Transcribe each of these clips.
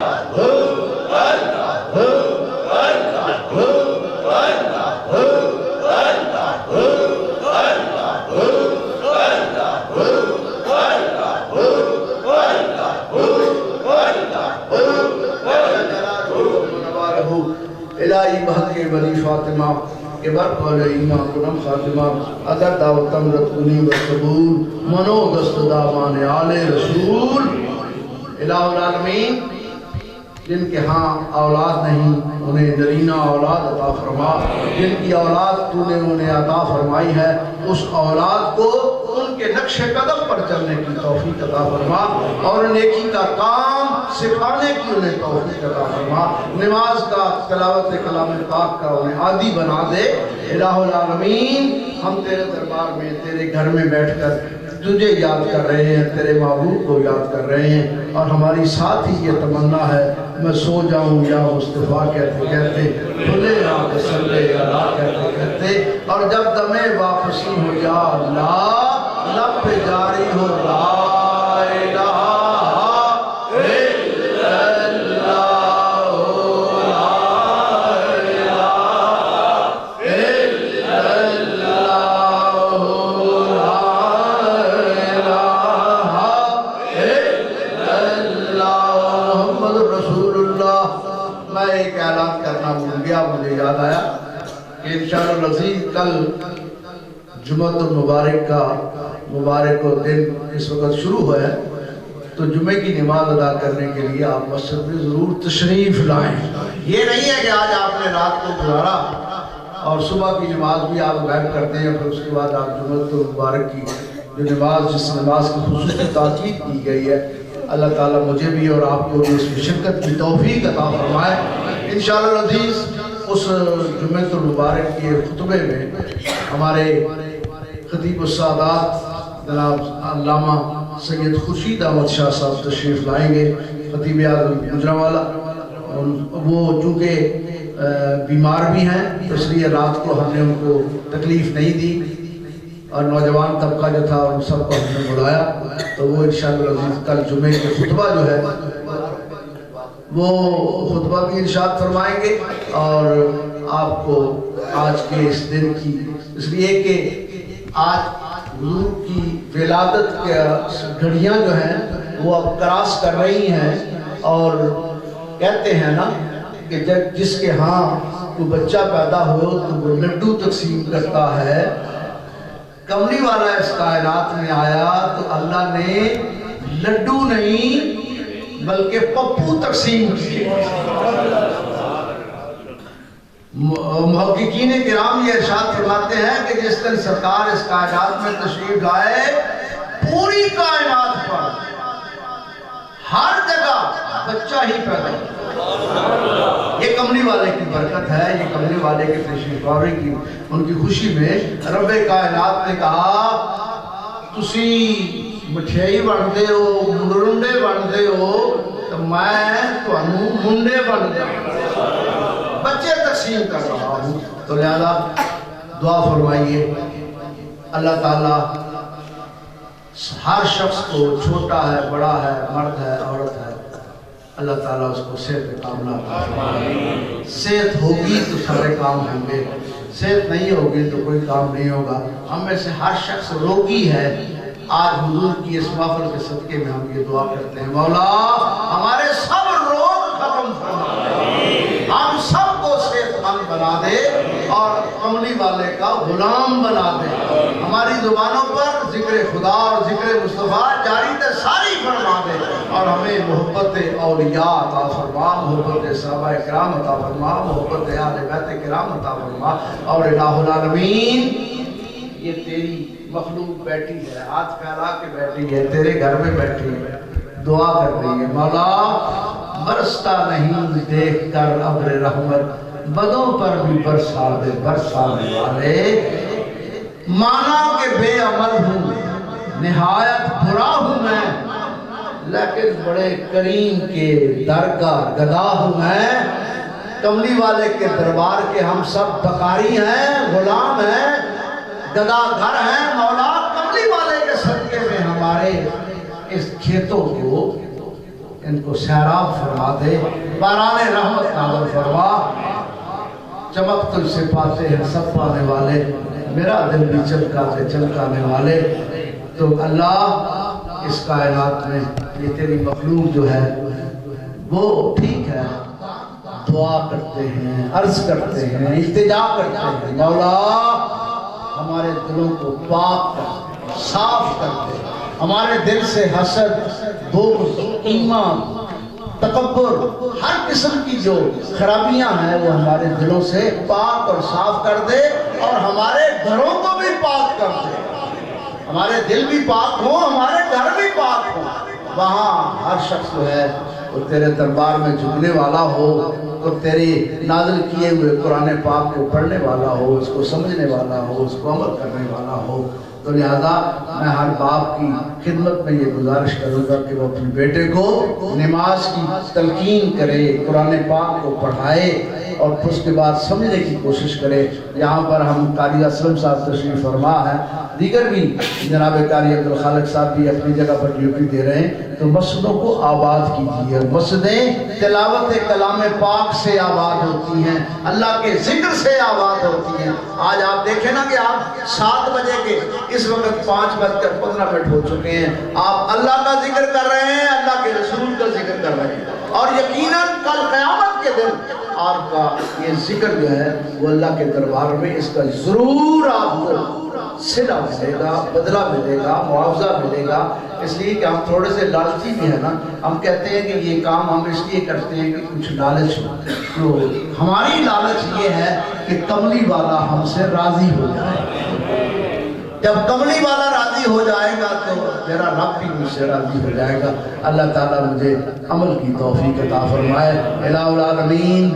الہی بہت ولی فاطمہ کے برقل ایمان کنم خاتمہ اگر دعوتم رتقنی و قبول منو دست دامان آل رسول الہ العالمین جن کے ہاں اولاد نہیں انہیں نرینہ اولاد عطا فرما، جن کی اولاد تو نے انہیں عطا فرمائی ہے اس اولاد کو ان کے نقش قدم پر چلنے کی توفیق عطا فرما اور نیکی کا کام سکھانے کی انہیں توفیق عطا فرما، نماز کا تلاوت کلام پاک کا انہیں عادی بنا دے۔ الہ العالمین ہم تیرے دربار میں تیرے گھر میں بیٹھ کر تجھے یاد کر رہے ہیں، تیرے محبوب کو یاد کر رہے ہیں اور ہماری ساتھ ہی یہ تمنا ہے میں سو جاؤں یا مصطفیٰ کہتے کہتے کھلے آنکھ صلی اللہ کہتے کہتے اور جب دمِ واپسی ہو یا اللہ لب پہ جاری ہو لا الہ الا اللہ مجھے یاد آیا کہ انشاءاللہ العزیز کل جمعہ المبارک کا مبارک و دن اس وقت شروع ہوا ہے تو جمعہ کی نماز ادا کرنے کے لیے آپ مسجد میں ضرور تشریف لائیں۔ یہ نہیں ہے کہ آج آپ نے رات کو گزارا اور صبح کی نماز بھی آپ غائب کرتے ہیں پھر اس کے بعد آپ جمعہ المبارک کی جو نماز جس نماز کی خصوصی تاکید کی گئی ہے اللہ تعالیٰ مجھے بھی اور آپ کو بھی اس میں شرکت کی توفیق عطا فرمائے۔ انشاءاللہ العزیز اس جمعہ المبارک کے خطبے میں ہمارے خطیب السادات جناب علامہ سید خورشید احمد شاہ صاحب تشریف لائیں گے، خطیب اعظم گجرانوالہ۔ وہ چونکہ بیمار بھی ہیں اس لیے رات کو ہم نے ان کو تکلیف نہیں دی اور نوجوان طبقہ جو تھا ان سب کو ہم نے بلایا تو وہ انشاءاللہ العزیز کل جمعے کے خطبہ جو ہے وہ خطبہ بھی ارشاد فرمائیں گے اور آپ کو آج کے اس دن کی اس لیے کہ آج حضور کی ولادت کے گھڑیاں جو ہیں وہ اب کراس کر رہی ہیں اور کہتے ہیں نا کہ جب جس کے ہاں کوئی بچہ پیدا ہو تو وہ لڈو تقسیم کرتا ہے، کملی والا اس کائنات میں آیا تو اللہ نے لڈو نہیں بلکہ پپو تقسیم کیے۔ محققین کرام یہ ارشاد فرماتے ہیں کہ جس دن سرکار اس کائنات میں تشریف لائے پوری کائنات پر ہر جگہ بچہ ہی پیدا ہوا۔ یہ کملی والے کی برکت ہے، یہ کملی والے کے تشریف آوری کی ان کی خوشی میں رب کائنات نے کہا تسی مٹھائی بنتے ہو مرنڈے بنتے ہو تو میں تمہیں منڈے بن جاؤں، بچے تقسیم کر رہا ہوں۔ تو لہذا دعا فرمائیے اللہ تعالیٰ ہر شخص کو چھوٹا ہے بڑا ہے مرد ہے عورت ہے اللہ تعالیٰ اس کو صحت کاملہ عطا فرمائے۔ صحت ہوگی تو سارے کام ہوں گے، صحت نہیں ہوگی تو کوئی کام نہیں ہوگا۔ ہم میں سے ہر شخص روگی ہے، آج حضور کی اس محفل کے صدقے میں ہم یہ دعا کرتے ہیں مولا ہمارے سب روگ ختم فرما دے، ہم سب کو صحت مند بنا دے اور کملی والے کا غلام بنا دے، ہماری زبانوں پر ذکر خدا اور ذکر مصطفیٰ جاری تے ساری فرما دے اور ہمیں محبت اولیاء عطا فرما، محبت صحابہ کرام عطا فرما، محبت اہل بیت کرام عطا فرما۔ اور الہ العالمین یہ تیری مخلوق بیٹھی ہے، ہاتھ پھیلا کے بیٹھی ہے، تیرے گھر میں بیٹھی ہے، دعا کر رہی ہے مولا برستا نہیں دیکھ کر ابر رحمت بدوں پر بھی برسا دے برسانے والے، مانا کہ بے عمل ہوں نہایت برا ہوں میں لیکن بڑے کریم کے درگاہ گدا ہوں میں، کملی والے کے دربار کے ہم سب بکاری ہیں غلام ہیں گدا گھر ہیں مولا کملی والے کے صدقے میں ہمارے اس کھیتوں کو ان کو سیراب فرما دے، باران رحمت نازل فرما۔ چمک تجھ سے پاتے ہیں سب پانے والے، میرا دل بھی چمکاتے چمکانے والے۔ تو اللہ اس کائنات میں یہ تیری مخلوق جو ہے وہ ٹھیک ہے، دعا کرتے ہیں، عرض کرتے ہیں، التجا کرتے ہیں، مولا ہمارے دلوں کو پاک کر، صاف کر دے، ہمارے دل سے حسد، بغض، ایمان، تکبر، ہر قسم کی جو خرابیاں ہیں وہ ہمارے دلوں سے پاک اور صاف کر دے، اور ہمارے گھروں کو بھی پاک کر دے، ہمارے دل بھی پاک ہوں، ہمارے گھر بھی پاک ہوں، وہاں ہر شخص جو ہے وہ تیرے دربار میں جھکنے والا ہو، تو تیری نازل کیے ہوئے قرآن پاک کو پڑھنے والا ہو، اس کو سمجھنے والا ہو، اس کو عمل کرنے والا ہو۔ تو لہذا میں ہر باپ کی خدمت میں یہ گزارش کروں گا کہ وہ اپنے بیٹے کو نماز کی تلقین کرے، قرآن پاک کو پڑھائے، اور پھر اس کے بعد سمجھنے کی کوشش کرے۔ یہاں پر ہم قاری اسلم صاحب تشریف فرما ہے، دیگر بھی جناب قاری عبدالخالق صاحب بھی اپنی جگہ پر ڈیوٹی دے رہے ہیں، تو مسجدوں کو آباد کیجیے۔ مسجدیں تلاوت کلام پاک سے آباد ہوتی ہیں، اللہ کے ذکر سے آباد ہوتی ہیں۔ آج آپ دیکھیں نا کہ آپ 7 بجے کے اس وقت 5:15 ہو چکے ہیں، آپ اللہ کا ذکر کر رہے ہیں، اللہ کے رسول کا ذکر کر رہے ہیں، اور یقیناً کل قیامت کے دن آپ کا یہ ذکر جو ہے وہ اللہ کے دربار میں اس کا ضرور آپ کو صلہ ملے گا، بدلہ ملے گا، معاوضہ ملے گا۔ اس لیے کہ ہم تھوڑے سے لالچی بھی ہیں نا، ہم کہتے ہیں کہ یہ کام ہم اس لیے کرتے ہیں کہ کچھ لالچ ہو، تو ہماری لالچ یہ ہے کہ کملی والا ہم سے راضی ہو جائے۔ جب کملی والا راضی ہو جائے گا تو میرا رب بھی مجھ سے راضی ہو جائے گا۔ اللہ تعالیٰ مجھے عمل کی توفیق عطا فرمائے۔ الہ العالمین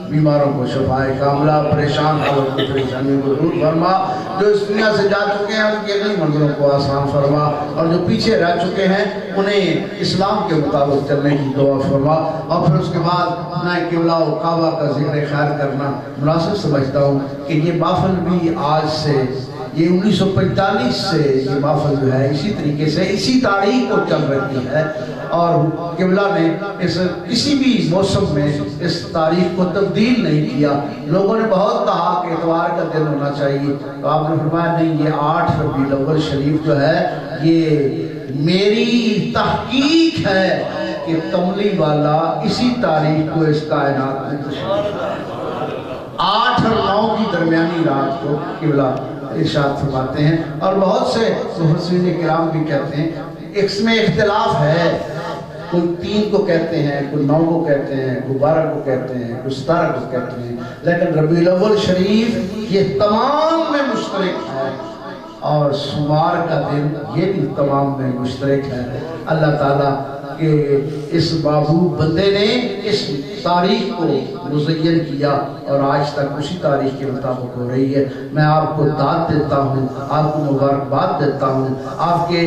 بیماروں کو شفائے کاملہ، پریشان حالوں کی پریشانیوں کو دور فرما، جو اس دنیا سے جا چکے ہیں ان کی اگلی منزلوں کو آسان فرما، اور جو پیچھے رہ چکے ہیں انہیں اسلام کے مطابق چلنے کی دعا فرما۔ اور پھر اس کے بعد میں قبلہ و کعبہ کا ذکر خیر کرنا مناسب سمجھتا ہوں کہ یہ محفل بھی آج سے، یہ 1945 سے یہ محفل جو ہے اسی طریقے سے اسی تاریخ کو چل رہی ہے، اور قبلہ نے اس کسی بھی موسم میں اس تاریخ کو تبدیل نہیں کیا۔ لوگوں نے بہت کہا کہ اتوار کا دن ہونا چاہیے، تو آپ نے فرمایا نہیں، یہ 8 ربیع الاول شریف جو ہے یہ میری تحقیق ہے کہ کملی والا اسی تاریخ کو اس کائنات میں تشریف لائے۔ 8 اور 9 کی درمیانی رات کو قبلہ ارشاد فرماتے ہیں، اور بہت سے محسنین کرام بھی کہتے ہیں اس میں اختلاف ہے، کوئی 3 کو کہتے ہیں، کوئی 9 کو کہتے ہیں، کوئی 12 کو کہتے ہیں، کوئی 17 کو کہتے ہیں، لیکن ربیع الاول شریف یہ تمام میں مشترک ہے، اور شمار کا دن یہ بھی تمام میں مشترک ہے۔ اللہ تعالیٰ کہ اس محبوب بندے نے اس تاریخ کو مزین کیا، اور آج تک اسی تاریخ کے مطابق ہو رہی ہے۔ میں آپ کو داد دیتا ہوں، آپ کو مبارکباد دیتا ہوں، آپ کے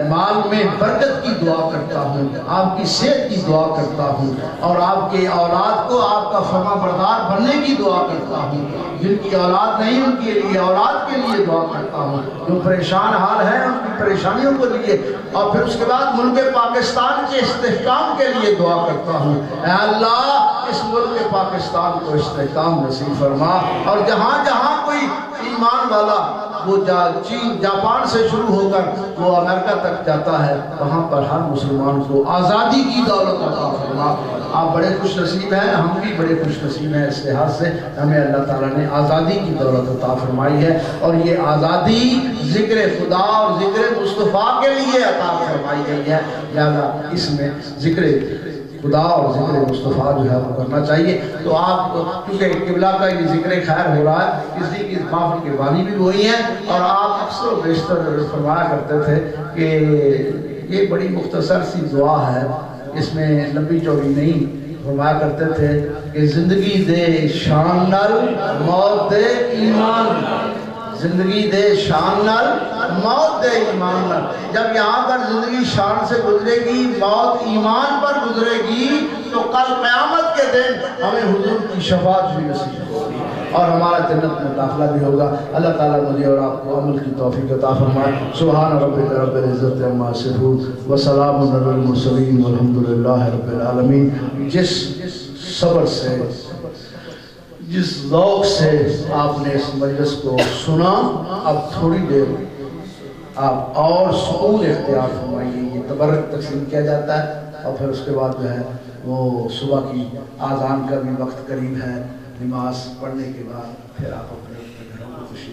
مال میں برکت کی دعا کرتا ہوں، آپ کی صحت کی دعا کرتا ہوں، اور آپ کے اولاد کو آپ کا فرما بردار بننے کی دعا کرتا ہوں۔ جن کی اولاد نہیں ان کے لیے اولاد کے لیے دعا کرتا ہوں، جو پریشان حال ہیں ان کی پریشانیوں کو لیے، اور پھر اس کے بعد ملک پاکستان کے استحکام کے لیے دعا کرتا ہوں۔ اے اللہ اس ملک پاکستان کو استحکام نصیب فرما، اور جہاں جہاں کوئی ایمان والا وہ چین جاپان سے شروع ہو کر وہ امریکہ تک جاتا ہے، وہاں پر ہر مسلمان کو آزادی کی دولت عطا فرما۔ آپ بڑے خوش نصیب ہیں، ہم بھی بڑے خوش نصیب ہیں، اس لحاظ سے ہمیں اللہ تعالیٰ نے آزادی کی دولت عطا فرمائی ہے، اور یہ آزادی ذکر خدا اور ذکر مصطفیٰ کے لیے عطا فرمائی گئی ہے، لہذا اس میں ذکر خدا اور ذکر مصطفیٰ جو ہے وہ کرنا چاہیے۔ تو آپ کیونکہ قبلہ کا یہ ذکر خیر ہو رہا ہے، اس لیے اس محفل کے بانی بھی وہی ہیں، اور آپ اکثر و بیشتر فرمایا کرتے تھے کہ یہ بڑی مختصر سی دعا ہے، اس میں لمبی چوڑی نہیں۔ فرمایا کرتے تھے کہ زندگی دے شان نال موت دے ایمان، زندگی دے شان نال موت دے ایمان نال۔ جب یہاں پر زندگی شان سے گزرے گی، موت ایمان پر گزرے گی، تو کل قیامت کے دن ہمیں حضور کی شفاعت بھی نصیب ہوگی، اور ہمارا جنت میں داخلہ بھی ہوگا۔ اللہ تعالیٰ مجھے اور آپ کو عمل کی توفیق عطا فرمائے۔ سبحان ربک رب العزت عما یصفون وسلام علی المرسلین والحمدللہ رب العالمین۔ جس صبر سے، جس ذوق سے آپ نے اس مجلس کو سنا، اب تھوڑی دیر آپ اور سکون اختیار فرمائیے۔ یہ تبرک تقسیم کیا جاتا ہے اور پھر اس کے بعد جو ہے وہ صبح کی آذان کا بھی وقت قریب ہے، نماز پڑھنے کے بعد پھر آپ اپنے گھروں کو خوشی